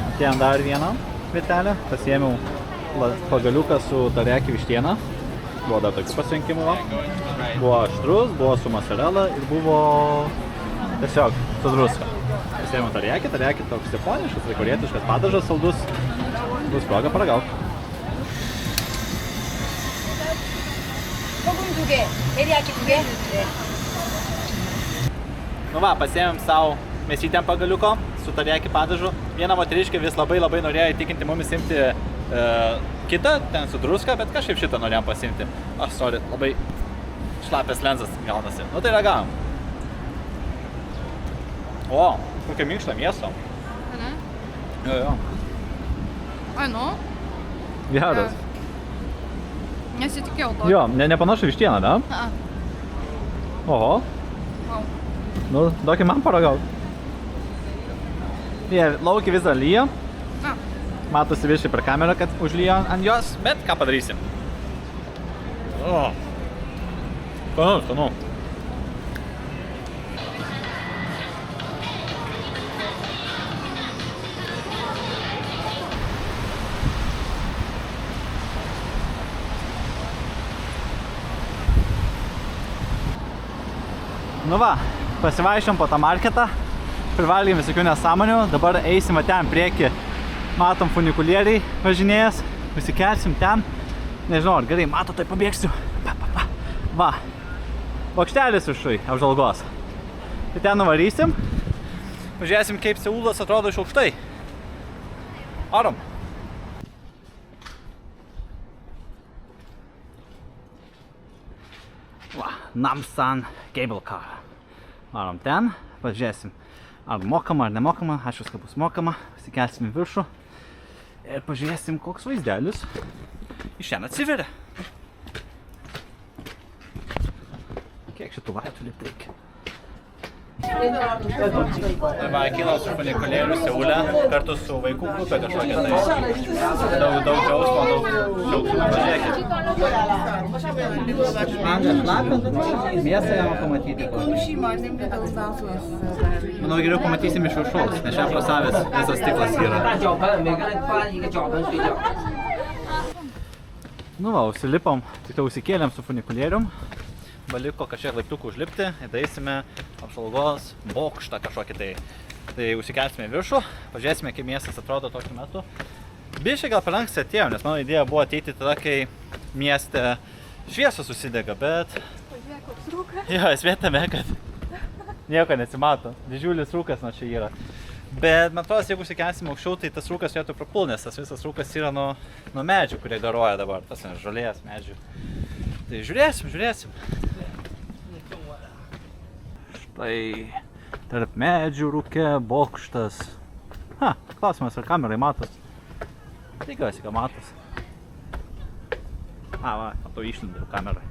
Speaker 1: Atėjom dar vieną vietelę. Pasiėmiau pagaliuką su tareki vištiena. Buvo dar tokių pasirinkimų. Buvo aštrus, buvo su mozzarella ir buvo tiesiog su druska. Pasėmėm tariakį toks japoniškas, vakarietiškas padažas saldus. Bus proga paragauti.
Speaker 5: 소금 2개, 테리야끼 2개. 네.
Speaker 1: Nu va, pasėmėm savo mėsytėm pagaliuko su tariakį padažu. Viena moteriškė vis labai norėjo įtikinti mumis imti kitą, ten su druska, bet kažkaip šitą norėjom pasimti. Sorry, labai šlapės lenzas gaunasi. Nu tai ragavom. O, kokia minkšta mėsa.
Speaker 2: Ne?
Speaker 1: Jo.
Speaker 2: Ai, nu.
Speaker 1: Geras.
Speaker 2: Nesitikėjau to.
Speaker 1: Jo, nepanašu vištieną, ne? Oho.
Speaker 2: Wow.
Speaker 1: Nu, duokį man paragauti. Laukia vis dar lyja. Matosi viršiai per kamerą, kad užlyja ant jos, bet ką padarysim. Skanu. Nu va, pasivaišėm po tą marketą, privalgėm visokių nesąmonių, dabar eisim ten prieki, matom funikulieriai važinėjas, nusikelsim ten, nežinau, ar gerai, mato, tai pabėgsiu, va, bokštelis viršui, apžvalgos, tai ten nuvarysim, pažiūrėsim, kaip Seulas atrodo iš aukštai, varom. Va, Namsan Cable Car. Varom ten, pažiūrėsim, ar mokama, ar nemokama, aiškus, kad bus mokama, pasikelsim į viršų ir pažiūrėsim, koks vaizdelis iš ten atsiveria. Kiek šitų laiptų lipt reikia? Va, kylas su funikulieriu Seule kartu su vaikų grupė kažkokia tai. Daug džiausmo, daug džiaugsmo. Pažiūrėkit. Langas šlapia, mėsą jam pamatyti. Manau, geriau pamatysim iš viršaus, nes šiam prasavęs visas stiklas yra. Nu va, užsilipom, tik tai užsikėlėm su funikulierium. Baliko kažkiek laiptukų užlipti, įdaisime apžvalgos bokštą kažkokį tai. Tai užsikelsime viršų, pažiūrėsime, kaip miestas atrodo tokiu metu. Biškai gal per anksti atėjom, nes mano idėja buvo ateiti tada, kai mieste šviesos susidega, bet...
Speaker 2: Pažiūrėk, koks rūkas.
Speaker 1: Jo, esmė tame, kad nieko nesimato. Didžiulis rūkas nuo čia yra. Bet man atrodo, jeigu užsikelsime aukščiau, tai tas rūkas turėtų prapult, nes tas visas rūkas yra nuo medžių, kurie garuoja dabar. Tas žolės medžių. Tai žiūrėsim. Štai tarp medžių rūke bokštas. Klausimas, ar kamerai matos? Tikiuosi, kad matos. Va, matau išlindau kamerą.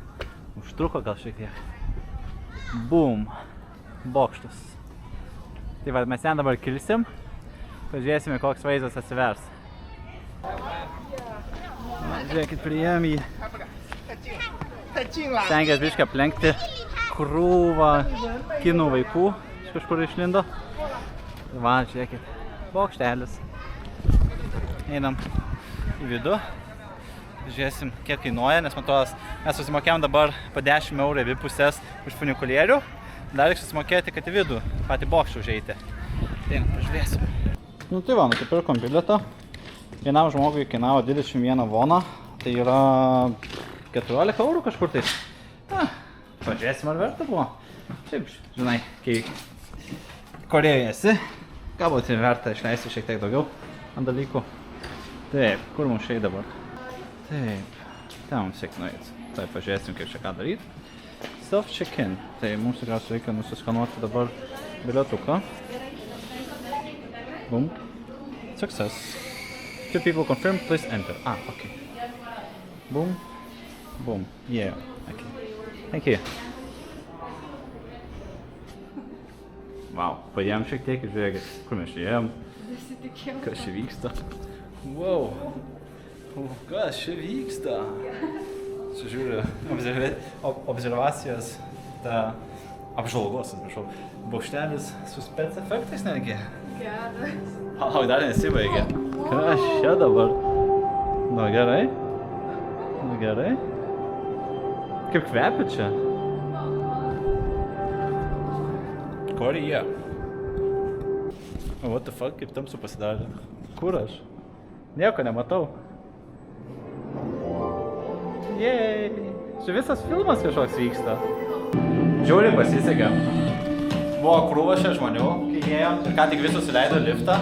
Speaker 1: Užtruko gal šiek tiek. Bum. Bokštas. Tai va, mes ten dabar kilsim. Pažiūrėsime, koks vaizdas atsivers. Žiūrėkit, priėjom jį. Stengiasi biškai aplenkti krūvą kinų vaikų. Iš kažkur išlindo. Va, žiūrėkit. Bokštelis. Einam į vidų. Žiūrėsim, kiek kainuoja, nes man atrodo, mes susimokėjom dabar po 10 eurų abi pusės už funikulierių. Dar reikia susimokėti, kad į vidų patį bokštą užeiti. Tai, pažiūrėsim. Nu tai va, nusipirkom bilietą. Vienam žmogui kainavo 21 voną. Tai yra 14 eurų kažkur tai. Pažiūrėsim, ar verta buvo. Šiaip, žinai, kai Korėjoje esi, galbūt ir verta išleisti šiek tiek daugiau ant dalykų. Taip, kur mums šiai dabar? Taip, ten mums siek nueiti. Tai pažiūrėsim, kaip čia ką daryti. Self check-in. Tai mums tikriausiai reikia nusiskanuoti dabar bilietuką. Boom. Success. 2 people confirmed, please enter. Okay. Boom. Boom. Yeah. Okay. Thank you. Wow, paėjom šiek tiek ir žiūrėkit, kur mes čia ėjom.
Speaker 2: Nesitikėjau.
Speaker 1: Kas čia vyksta? Wow. Kas čia vyksta? Čia žiūriu observacijos, apžvalgos, atsiprašau, bokštelis su spec efektais netgi.
Speaker 2: Geras.
Speaker 1: Dar nesibaigė. Kas čia dabar? Nu gerai. Kaip kvepia čia? Korėja. What the fuck, kaip tamsu pasidarė? Kur aš? Nieko nematau. Jei. Čia visas filmas kažkoks vyksta. Žiauriai pasisekė. Buvo krūva čia žmonių, kai ėjom, ir ką tik visus įleido liftą.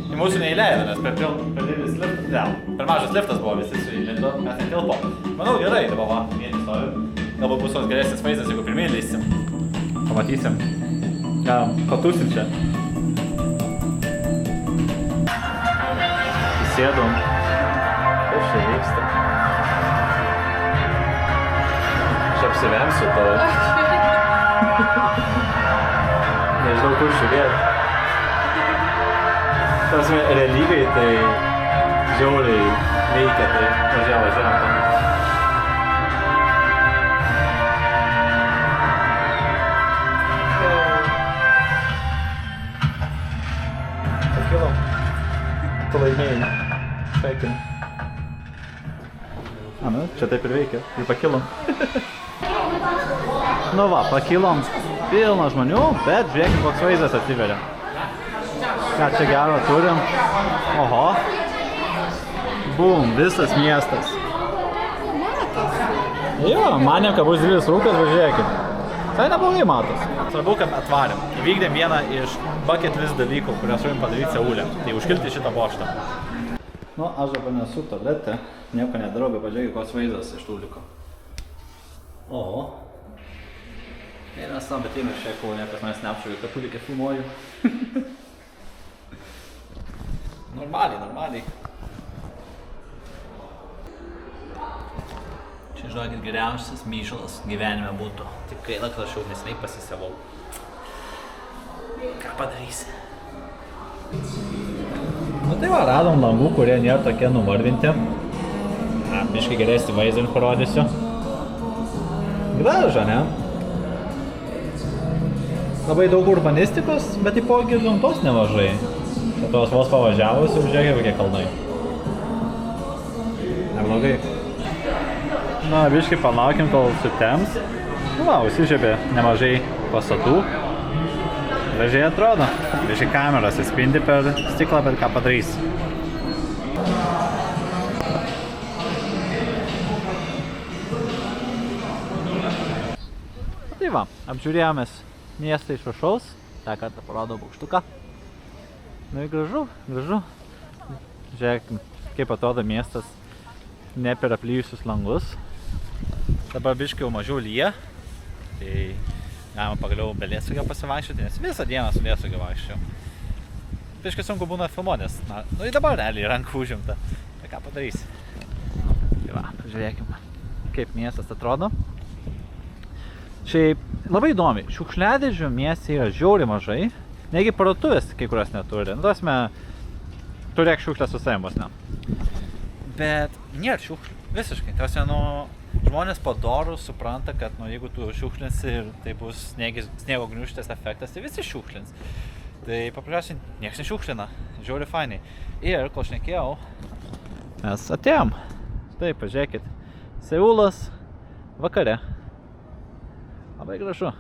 Speaker 1: Į mūsų neįleido, nes per didelis liftas, ne, per mažas liftas buvo visi suįlindo, mes netilpom. Manau gerai, dabar va, vieni stovim. Galbūt bus toks geresnis vaizdas, jeigu pirmieji leisim. Pamatysim. Patūsim čia. Įsėdom. Kas čia vyksta? Aš apsivemsiu tave. Nežinau, kur žiūrėti. Tasme, realybėj tai žiauriai veikia, tai važiavam. Pakilom. Tu laimėjai. Sveikin. Nu, čia taip ir veikia. Ir pakilom. Nu va, pakilom. Pilna žmonių, bet žiūrėkime, koks vaizdas atsiveria. Ką čia gero turim? Oho. Bum, visas miestas. Jo, manėm, kad bus didelis rūkas, važiuokim. Tai neblogai matos. Svarbu, kad atvarėm. Įvykdėm vieną iš bucket list dalykų, kurias turim padaryti Seule. Tai užkilti šitą bokštą. Nu, aš dabar nesu tablete. Nieko nedarau, bet pažiūrėkit, koks vaizdas iš tų liko. Oho. Vienas tam, bet eina šiek tiek, niekas manęs neapšaukė, kad tulikė filmuoju. Normaliai. Čia, žinokit, geriausias myšalas gyvenime būtų. Tik gaila, kad aš jau neseniai pasisavau. Ką padarysi? Nu tai va, radom langų, kurie nėra tokie nuvarvinti. Biškai geresnį vaizdą parodysiu. Gražu, ne? Labai daug urbanistikos, bet taipogi gamtos nemažai. Tos vos pavažiavus ir žiūrėkit, kokie kalnai. Neblogai. Na, biškai palaukim, kol sutems. Va, užsižiebė nemažai pastatų. Gražiai atrodo. Biškai kameros atspindi per stiklą, bet ką padarys. Tai va, apžiūrėjomės miestą iš viršaus. tą kartą parodo bokštuką. Nu ir gražu. Žiūrėk, kaip atrodo miestas ne per aplyjusius langus. Dabar biškai jau mažiau lyja, tai galima pagaliau be lietsargio pasivaikščioti, nes visą dieną su lietsargiu vaikščiau. Biškai sunku būna filmuoti, nes nu ir dabar realiai rankų užimta. Tai ką padarysi? Tai va, pažiūrėkime, kaip miestas atrodo. Šiaip labai įdomi, šiukšliadėžių mieste yra žiauriai mažai, negi parduotuvės kai kurios neturi. Nu, tasme, turėk šiukšlę su savim vos ne. Bet nėra šiukšlių, visiškai. Tasme, nu, žmonės padorus supranta, kad nu, jeigu tu šiukšlinsi ir tai bus sniego gniūžtės efektas, tai visi šiukšlins. Tai paprasčiausiai niekas nešiukšlina, žiauriai fainai. Ir, kol šnekėjau, mes atėjom. Taip, pažiūrėkit, Seulas vakare. Labai gražu.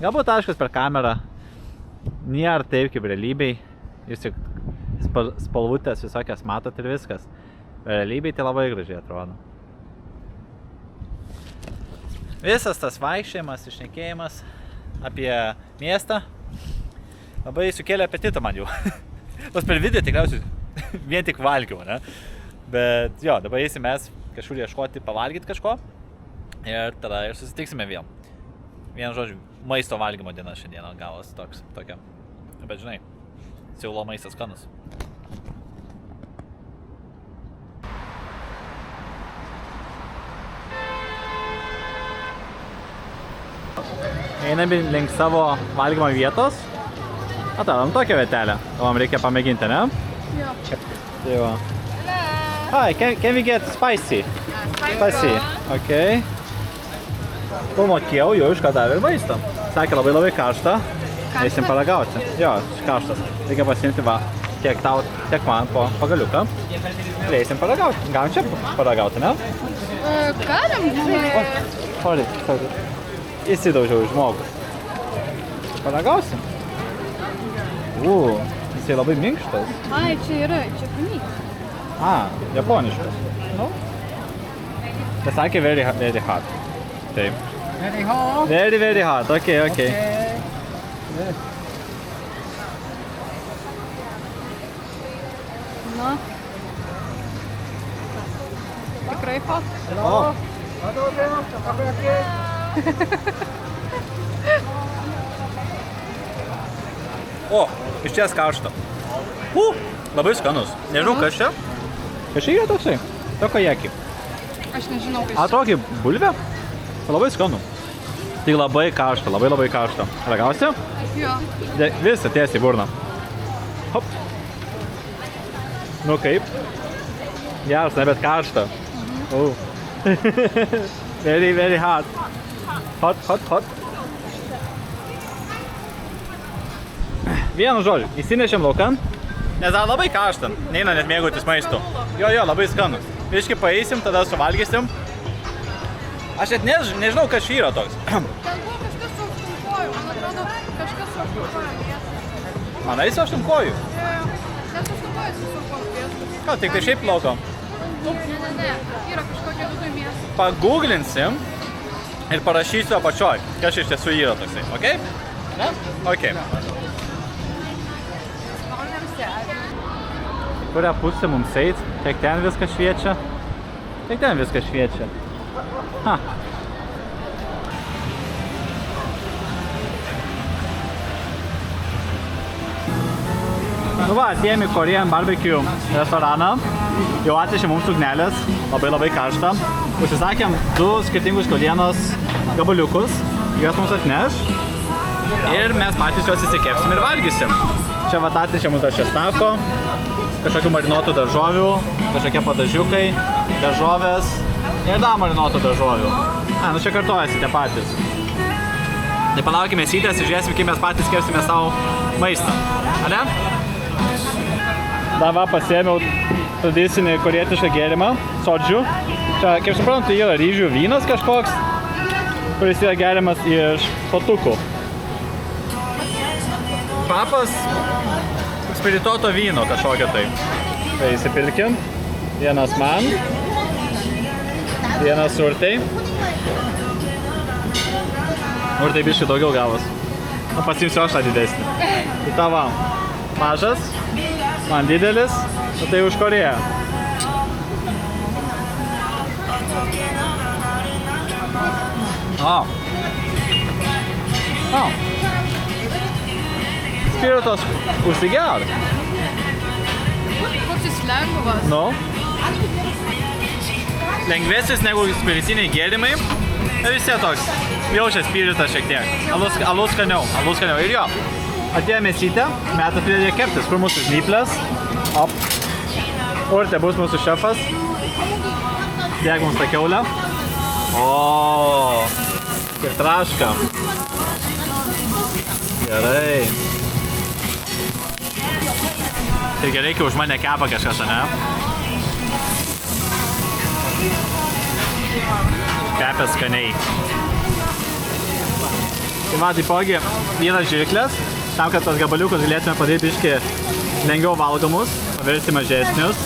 Speaker 1: Galbūt aiškus per kamerą nėra taip kaip realybėj. Jūs tik spalvutės visokias matot ir viskas. Realybėj tai labai gražiai atrodo. Visas tas vaikščiojimas, išnekėjimas apie miestą labai sukėlė apetitą man jau. Pas per video tikriausiai vien tik valgiau, ne? Bet jo, dabar eisim mes kažkur ieškoti pavalgyti kažko ir tada ir susitiksime vėl. Vienu žodžiu, maisto valgymo diena šiandieną gavos tokia. Bet žinai, Seulo maistas skanus. Einame link savo valgymo vietos. Atradom tokią vietelę. O mums reikia pamėginti, ne?
Speaker 2: Jo.
Speaker 1: Tai va. Hi, can we get spicy? Spicy. Okay. Pamokėjau, jau iškart ir maistą. Sakė labai karšta. Eisim paragauti. Jo, karštas. Reikia pasiimti va, tiek tau, tiek man po pagaliuką. Ir eisim paragauti. Galim čia paragauti, ne?
Speaker 2: Galim.
Speaker 1: Sorry. Įsidaužiau į žmogų. Paragausim? Jisai labai minkštas.
Speaker 2: Ai, čia yra, čia panys.
Speaker 1: Japoniškas. Nu. Bet sakė very hot. Taip.
Speaker 4: Very hot.
Speaker 1: Very hot. Okay.
Speaker 2: Na. Tikrai hot.
Speaker 1: Iš ties karšta. Labai skanus. Nežinau, kas čia. Kas čia yra toksai? Tokajaki.
Speaker 2: Aš nežinau, kas
Speaker 1: Tokį bulvę? Labai skanu. Tai labai karšta, labai karšta. Ragausi?
Speaker 2: Jo.
Speaker 1: Visą tiesiai į burną. Hop. Nu kaip? Geras, ne, bet karšta. Very hot. Hot. Vienu žodžiu, įsinešėm laukan, nes dar labai karšta, neina net mėgautis maistu. Jo, labai skanus. Viškai paeisim, tada suvalgysim. Aš net nežinau, kas čia yra toks.
Speaker 2: Ten buvo kažkas su aštunkojų, man atrodo, kažkas su aštunkojų mėsą.
Speaker 1: Manai su aštunkojų?
Speaker 2: Nes aštunkojus su aštunkojų.
Speaker 1: Ką, tik tai šiaip lauko?
Speaker 2: Ne, yra kažkokia viduj mėsą.
Speaker 1: Pagooglinsim ir parašysiu apačioj, kas iš tiesų yra toksai, okei? Ne? Okei. Kurią pusę mums eit? Tiek ten viskas šviečia? Tiek ten viskas šviečia. Nu va, atėjom į Korean Barbecue restoraną. Jau atnešė mums ugnelės, labai karšta. Užsisakėm 2 skirtingus kiaulienos gabaliukus, juos mums atneš. Ir mes patys juos įsikepsim ir valgysim. Čia va atnešė mums dar česnako, kažkokių marinuotų daržovių, kažkokie padažiukai, daržovės ir dar marinuotų daržovių. Nu čia kartojasi tie patys. Tai palaukime sytės ir žiūrėsim, kaip mes patys kepsime savo maistą. Ale? Dar va pasiėmiau tradicinį korietišką gėrimą, sodžių. Čia, kaip suprantu, tai yra ryžių vynas kažkoks, kuris yra geriamas iš potukų. Kvapas spirituoto vyno kažkokio tai. Tai įsipilkim. Vienas man. Vienas urtai. Urtai biškai daugiau gavos. Pasiimsiu aš tą didesnį. Tai tavo mažas, man didelis, o tai už Koreją. Spiritas užsiger.
Speaker 2: Koks jis lengvas.
Speaker 1: Nu. Lengvesnis negu spiritiniai gėrimai. Ir vis tiek toks. Jaučia spiritas šiek tiek. Alus skaniau. Ir jo. Atėjome sytę, metas pridėjo keptis, kur mūsų žnyplės. Urtė bus mūsų šefas. Dėk mums tą kiaulę. Ir traška. Gerai. Tai gerai, kai už mane kepa kažkas, ne? Kepia skaniai. Tai man taipogi vienas žirklės, tam, kad tas gabaliukus galėtume padaryti biškį lengviau valgomus, pavirsti mažesnius.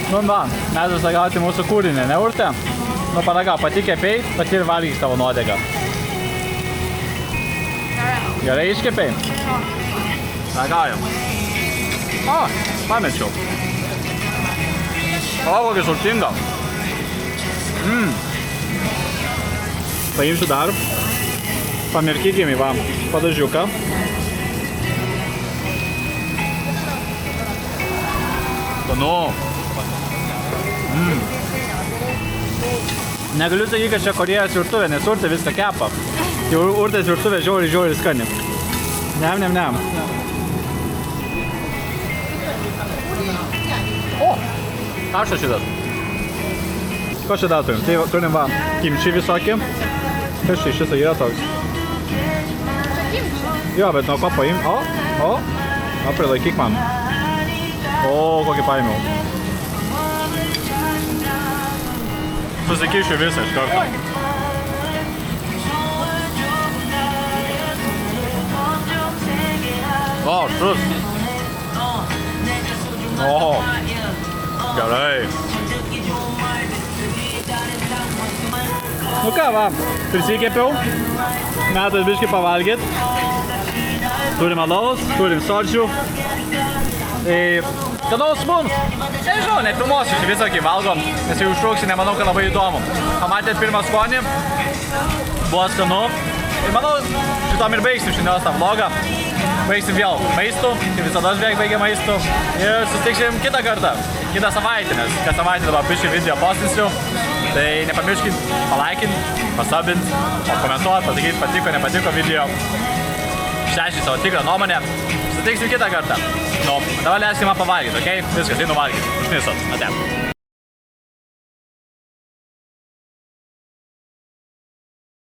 Speaker 1: Nu va, mes ragauti mūsų kūrinį, ne Urte? Nu paragau, pati kepei, pati ir valgyk savo nuodegą. Gerai iškepei? Ragaujam. Pamečiau. Kokia sultinga. Paimsiu dar. Pamirkykim į padažiuką. Skanu. Negaliu sakyti, kad čia Korėjos virtuvė, nes Urtė viską kepa. Tai Urtės virtuvė žiauriai skani. Nem. Karštas šitas. Ko čia dar turim? Tai turim va kimči visokį. Kas čia iš viso yra toks? Jo, bet nuo ko paim? Prilaikyk man. Kokį paėmiau. Susikišiu visą iš karto. O, šus. Oho. Gerai. Nu ką, va, prisikėpiau. Metas biškį pavalgyt. Turim alaus, turim sočių. Skanaus mums. Nežinau, nefilmuosiu šį visą, kai valgom, nes jau užtruksiu, nemanau, kad labai įdomu. Pamatėt pirmą skonį, buvo skanu. Ir manau, šitom ir baigsim šiandienos tą vlogą. Baigsim vėl maistu, kaip visada aš beveik baigia maistu. Ir susitiksim kitą kartą, kitą savaitę, nes kas savaitę dabar biškį video postinsiu. Tai nepamirškit palaikint, pasubint, pakomentuot, pasakyti patiko, nepatiko video. Išreiškit savo tikrą nuomonę. Susitiksim kitą kartą. Nu, dabar leiskime pavalgyti, okei? Viskas, einu valgyti. Užknisot. Ate.